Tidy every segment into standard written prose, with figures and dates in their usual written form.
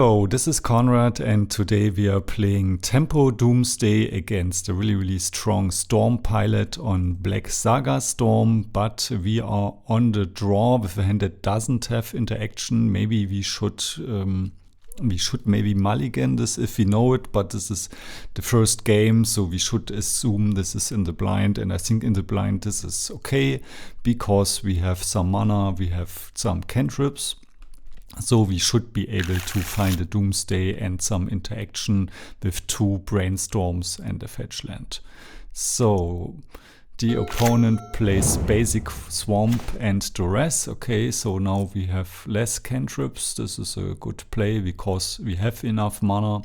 So this is Conrad, and today we are playing Tempo Doomsday against a really strong Storm pilot on Black Saga Storm, but we are on the draw with a hand that doesn't have interaction. Maybe we should maybe mulligan this if we know it, but this is the first game, so we should assume this is in the blind, and I think in the blind this is okay because we have some mana, we have some cantrips. So we should be able to find a Doomsday and some interaction with two Brainstorms and a fetch land. So the opponent plays basic Swamp and Duress. Okay, so now we have less cantrips. This is a good play because we have enough mana.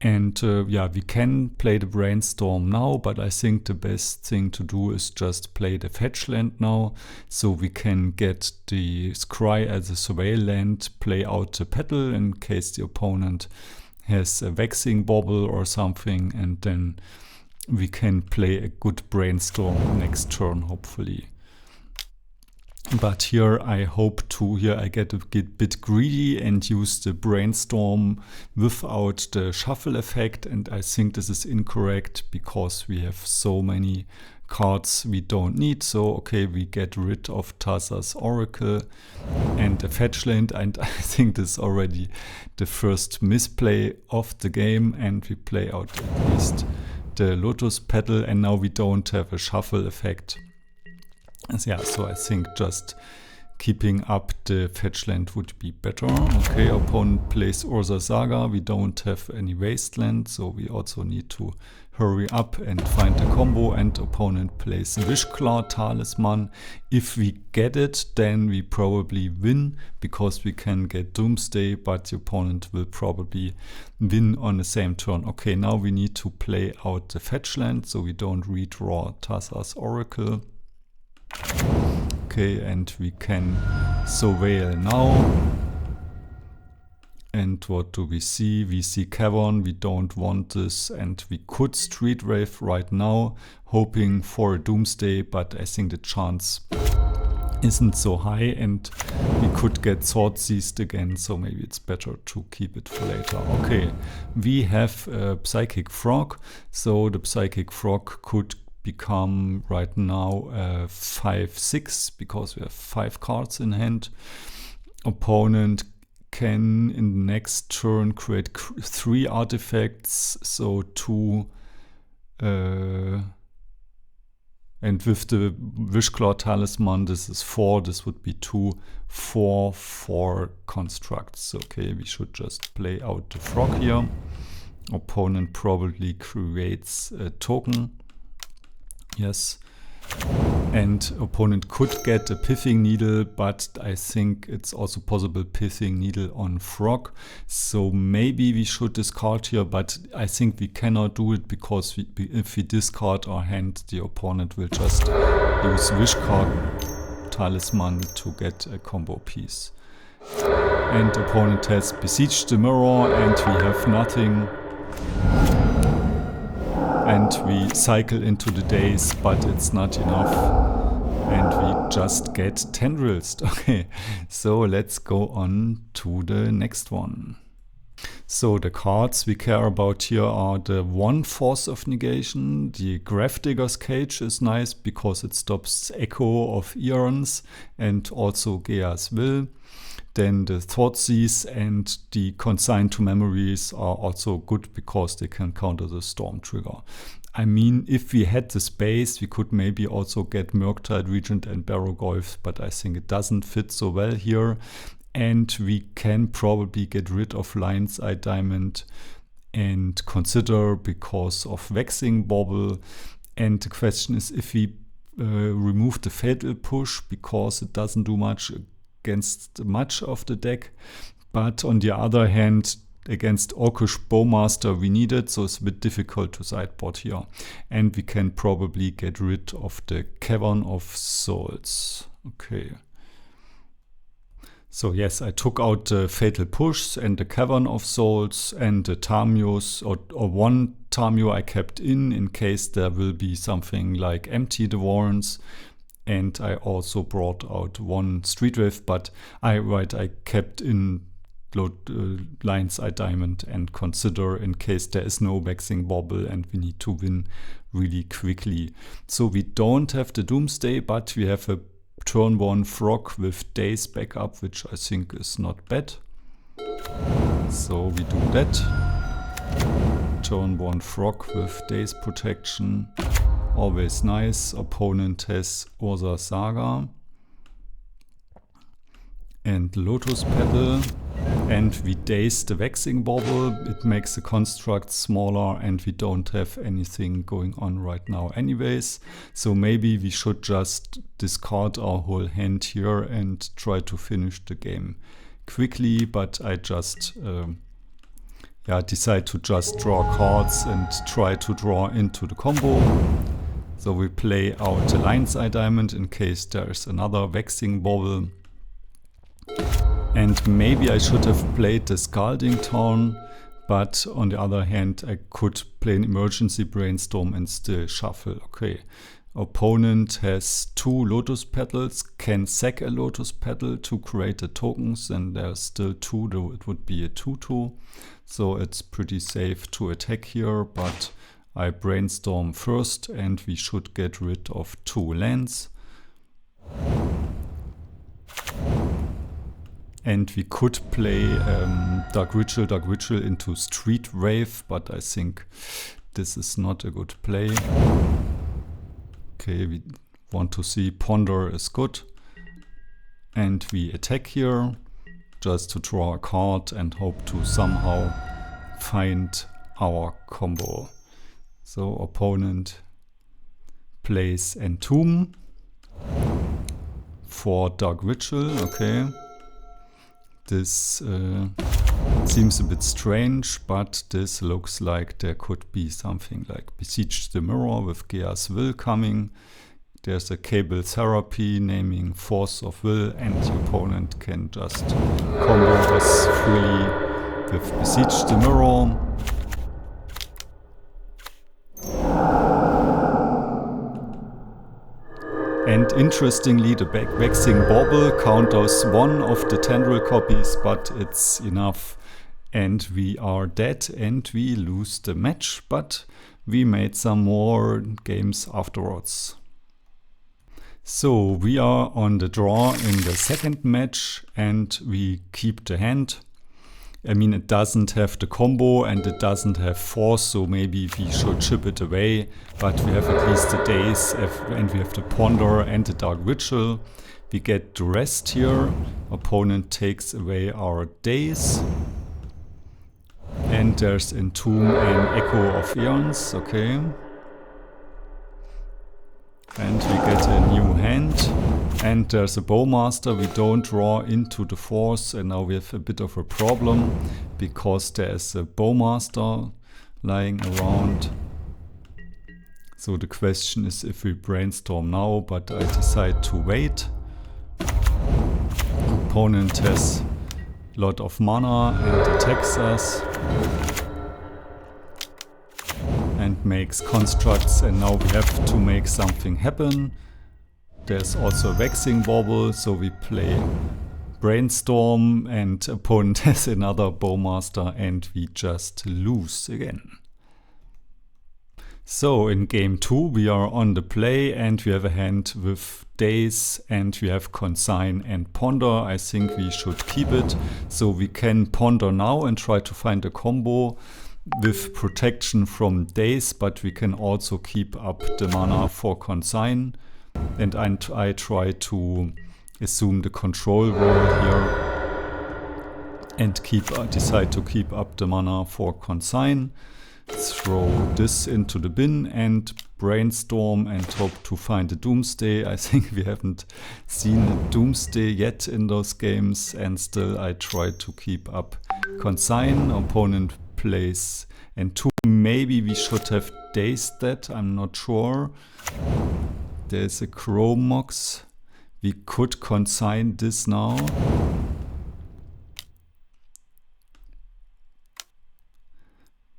And yeah, we can play the Brainstorm now, but I think the best thing to do is just play the fetch land now, so we can get the Scry as a surveil land, play out the petal in case the opponent has a Vexing Bauble or something, and then we can play a good Brainstorm next turn, hopefully. But here I hope to, I get a bit greedy and use the Brainstorm without the shuffle effect, and I think this is incorrect because we have so many cards we don't need. So okay, we get rid of Thassa's Oracle and the fetch land, and I think this is already the first misplay of the game, and we play out at least the Lotus Petal, and now we don't have a shuffle effect. Yeah, so I think just keeping up the fetch land would be better. Okay, opponent plays Urza Saga. We don't have any wasteland, so we also need to hurry up and find a combo. And opponent plays Wishclaw Talisman. If we get it, then we probably win because we can get Doomsday, but the opponent will probably win on the same turn. Okay, now we need to play out the fetch land so we don't redraw Thassa's Oracle. Okay, and we can surveil now. And what do we see? We see Cavern, we don't want this, and we could Street Wraith right now, hoping for a Doomsday, but I think the chance isn't so high, and we could get Sword Seized again, so maybe it's better to keep it for later. Okay, we have a Psychic Frog, so the Psychic Frog could become right now 5/6 because we have 5 cards in hand. Opponent can in the next turn create 3 artifacts, so 2 and with the Wishclaw Talisman this is 4, this would be 2, 4 constructs. Okay, we should just play out the frog here. Opponent probably creates a token. Yes, and opponent could get a Pithing Needle, but I think it's also possible Pithing Needle on Frog. So maybe we should discard here, but I think we cannot do it because if we discard our hand, the opponent will just use Wishclaw Talisman to get a combo piece. And opponent has besieged the mirror and we have nothing. And we cycle into the days, but it's not enough. And we just get tendrils. Okay, so let's go on to the next one. So the cards we care about here are the 1 Force of Negation. The Gravedigger's Cage is nice because it stops Echo of Eons and also Gea's Will. Then the Thoughtseize and the Consign to Memories are also good because they can counter the Storm trigger. I mean, if we had the space, we could maybe also get Murktide Regent and Barrowgolf, but I think it doesn't fit so well here. And we can probably get rid of Lion's Eye Diamond and Consider because of Vexing Bauble. And the question is if we remove the Fatal Push because it doesn't do much against much of the deck, but on the other hand against Orcish Bowmaster we need it, so it's a bit difficult to sideboard here, and we can probably get rid of the Cavern of Souls. Okay, so yes, I took out the Fatal Push and the Cavern of Souls and the Tamios, or one Tamio I kept in case there will be something like Empty the Warrens. And I also brought out 1 Street Wraith, but I kept in Lion's Eye Diamond and consider in case there is no Vexing Bauble and we need to win really quickly. So we don't have the Doomsday, but we have a turn 1 Frog with Daze backup, which I think is not bad. So we do that. Turn 1 Frog with Daze protection. Always nice. Opponent has Urza Saga and Lotus Petal. And we daze the Vexing Bauble. It makes the construct smaller and we don't have anything going on right now anyways. So maybe we should just discard our whole hand here and try to finish the game quickly. But I just decide to just draw cards and try to draw into the combo. So we play out the Lion's Eye Diamond in case there's another Vexing Bauble. And maybe I should have played the Scalding Tarn, but on the other hand I could play an Emergency Brainstorm and still shuffle. Okay, opponent has 2 Lotus Petals, can sack a Lotus Petal to create the tokens, and there's still 2, though it would be a 2/2. So it's pretty safe to attack here, but I brainstorm first and we should get rid of 2 lands. And we could play Dark Ritual into Street Wraith, but I think this is not a good play. Okay, we want to see Ponder is good. And we attack here just to draw a card and hope to somehow find our combo. So opponent plays Entomb for Dark Ritual, okay. This seems a bit strange, but this looks like there could be something like Besiege the Mirror with Gea's Will coming. There's a Cable Therapy naming Force of Will, and the opponent can just combo us freely with Besiege the Mirror. And interestingly, the Vexing Bauble counters 1 of the Tendril copies, but it's enough. And we are dead and we lose the match, but we made some more games afterwards. So we are on the draw in the second match and we keep the hand. I mean, it doesn't have the combo and it doesn't have force, so maybe we should chip it away. But we have at least the Daze and we have the Ponder and the Dark Ritual. We get the rest here. Opponent takes away our Daze. And there's Entomb and Echo of Eons, okay. And we get a new hand. And there's a Bowmaster. We don't draw into the force, and now we have a bit of a problem because there's a Bowmaster lying around. So the question is if we brainstorm now, but I decide to wait. Opponent has a lot of mana and attacks us. And makes constructs, and now we have to make something happen. There's also a Vexing Bauble, so we play Brainstorm and opponent has another Bowmaster and we just lose again. So in game 2 we are on the play and we have a hand with Daze and we have Consign and Ponder. I think we should keep it, so we can Ponder now and try to find a combo with protection from Daze, but we can also keep up the mana for Consign. And I try to assume the control role here and decide to keep up the mana for Consign. Throw this into the bin and brainstorm and hope to find a Doomsday. I think we haven't seen a Doomsday yet in those games, and still I try to keep up Consign. Opponent plays Entomb. Maybe we should have dazed that, I'm not sure. There's a Chromox. We could Consign this now.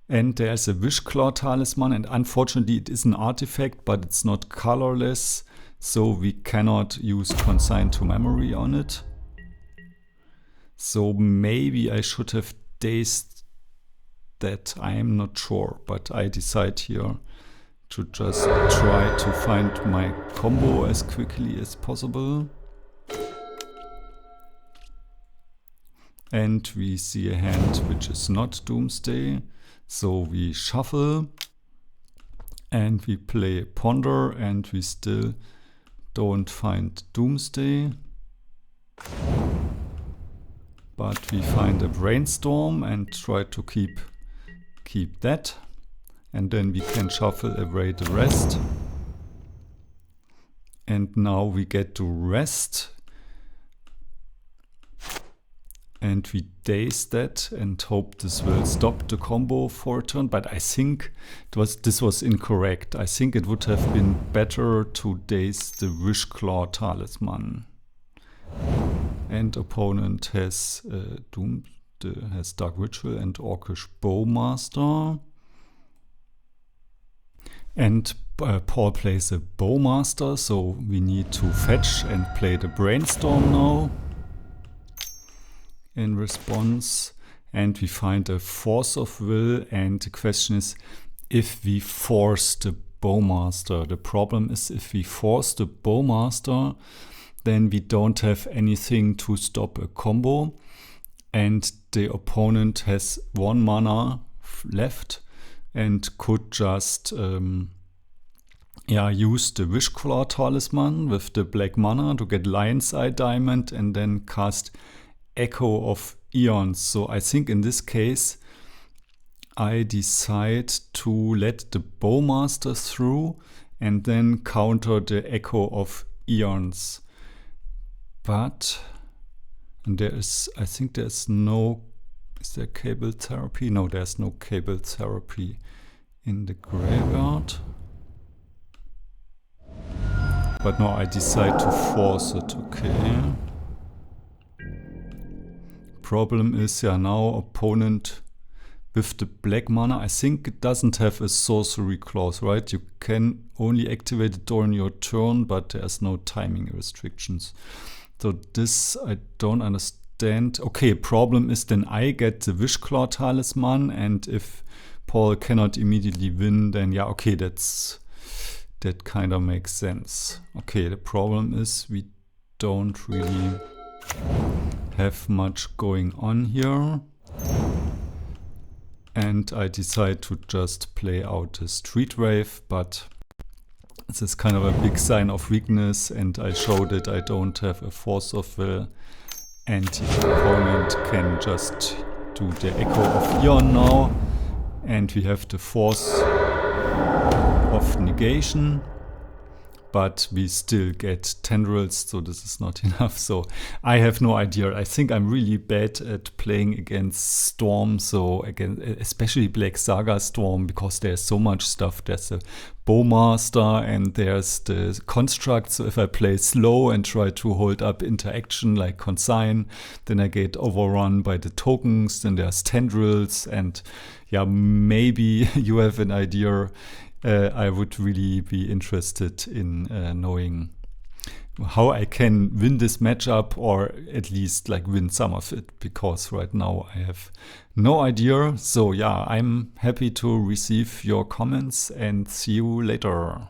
And there's a Wishclaw Talisman, and unfortunately it is an artifact, but it's not colorless, so we cannot use Consign to Memory on it. So maybe I should have dazed that. I am not sure, but I decide here to just try to find my combo as quickly as possible. And we see a hand which is not Doomsday. So we shuffle and we play Ponder and we still don't find Doomsday. But we find a Brainstorm and try to keep that. And then we can shuffle away the rest. And now we get to rest. And we daze that and hope this will stop the combo for a turn. But I think this was incorrect. I think it would have been better to daze the Wishclaw Talisman. And opponent has has Dark Ritual and Orcish Bowmaster. And Paul plays a Bowmaster, so we need to fetch and play the Brainstorm now. In response, and we find a Force of Will, and the question is if we force the Bowmaster. The problem is if we force the Bowmaster, then we don't have anything to stop a combo, and the opponent has 1 mana left and could just use the Wishclaw Talisman with the black mana to get Lion's Eye Diamond and then cast Echo of Eons. So I think in this case I decide to let the Bowmaster through and then counter the Echo of Eons. But I think there's no, is there Cable Therapy? No, there's no Cable Therapy in the graveyard. But no, I decide to force it, okay. Problem is, now opponent with the black mana, I think it doesn't have a sorcery clause, right? You can only activate it during your turn, but there's no timing restrictions. So this I don't understand. Okay, problem is then I get the Wishclaw Talisman, and if Paul cannot immediately win, then okay, that kind of makes sense. Okay, the problem is we don't really have much going on here. And I decide to just play out a Street Wave, but this is kind of a big sign of weakness, and I showed it I don't have a Force of Will, and the opponent can just do the Echo of Eon now, and we have the Force of Negation, but we still get Tendrils, so this is not enough. So I have no idea. I think I'm really bad at playing against Storm, so especially Black Saga Storm, because there's so much stuff. There's a Bowmaster and there's the Construct, so if I play slow and try to hold up interaction like Consign, then I get overrun by the tokens, then there's Tendrils, and maybe you have an idea. I would really be interested in knowing how I can win this matchup, or at least win some of it, because right now I have no idea. So I'm happy to receive your comments and see you later.